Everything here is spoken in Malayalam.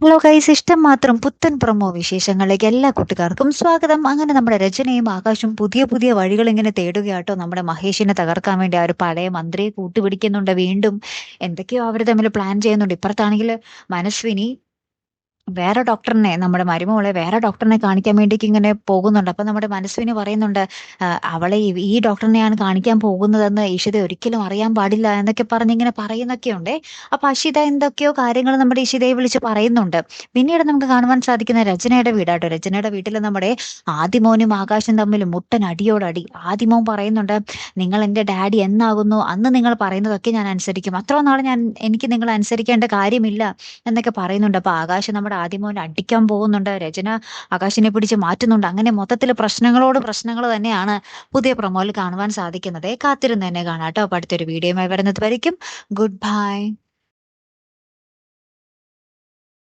ഹലോ ഗൈസ്, ഇഷ്ടം മാത്രം പുത്തൻ പ്രൊമോ വിശേഷങ്ങളിലേക്ക് എല്ലാ കൂട്ടുകാർക്കും സ്വാഗതം. അങ്ങനെ നമ്മുടെ രചനയും ആകാശും പുതിയ പുതിയ വഴികൾ ഇങ്ങനെ തേടുകയാട്ടോ. നമ്മുടെ മഹേഷിനെ തകർക്കാൻ വേണ്ടി ആ ഒരു പഴയ മന്ത്രിയെ കൂട്ടുപിടിക്കുന്നുണ്ട്. വീണ്ടും എന്തൊക്കെയോ അവർ തമ്മിൽ പ്ലാൻ ചെയ്യുന്നുണ്ട്. ഇപ്പുറത്താണെങ്കിൽ മനസ്വിനി വേറെ ഡോക്ടറിനെ, നമ്മുടെ മരുമോളെ വേറെ ഡോക്ടറിനെ കാണിക്കാൻ വേണ്ടിക്ക് ഇങ്ങനെ പോകുന്നുണ്ട്. അപ്പൊ നമ്മുടെ മനസ്വിനി പറയുന്നുണ്ട്, അവളെ ഈ ഡോക്ടറിനെയാണ് കാണിക്കാൻ പോകുന്നതെന്ന് ഈഷിത ഒരിക്കലും അറിയാൻ പാടില്ല എന്നൊക്കെ പറഞ്ഞ് ഇങ്ങനെ പറയുന്നൊക്കെ ഉണ്ട്. അപ്പൊ അഷിത എന്തൊക്കെയോ കാര്യങ്ങൾ നമ്മുടെ ഇഷിതയെ വിളിച്ച് പറയുന്നുണ്ട്. പിന്നീട് നമുക്ക് കാണുവാൻ സാധിക്കുന്ന രചനയുടെ വീടാട്ടോ. രചനയുടെ വീട്ടിൽ നമ്മുടെ ആദിമോനും ആകാശം തമ്മിൽ മുട്ടൻ അടിയോടടി. ആദിമോൻ പറയുന്നുണ്ട്, നിങ്ങൾ എൻ്റെ ഡാഡി എന്നാകുന്നു അന്ന് നിങ്ങൾ പറയുന്നതൊക്കെ ഞാൻ അനുസരിക്കും, അത്ര നാൾ എനിക്ക് നിങ്ങൾ അനുസരിക്കേണ്ട കാര്യമില്ല എന്നൊക്കെ പറയുന്നുണ്ട്. അപ്പൊ ആകാശ് നമ്മുടെ ആദ്യമോനെ അടിക്കാൻ പോകുന്നുണ്ട്. രചന ആകാശിനെ പിടിച്ച് മാറ്റുന്നുണ്ട്. അങ്ങനെ മൊത്തത്തിൽ പ്രശ്നങ്ങളോട് പ്രശ്നങ്ങൾ തന്നെയാണ് പുതിയ പ്രൊമോയിൽ കാണുവാൻ സാധിക്കുന്നത്. കാത്തിരുന്ന് തന്നെ കാണാട്ടോ. അപ്പൊ അടുത്തൊരു വീഡിയോയുമായി വരുന്നത് വരയ്ക്കും ഗുഡ് ബൈ.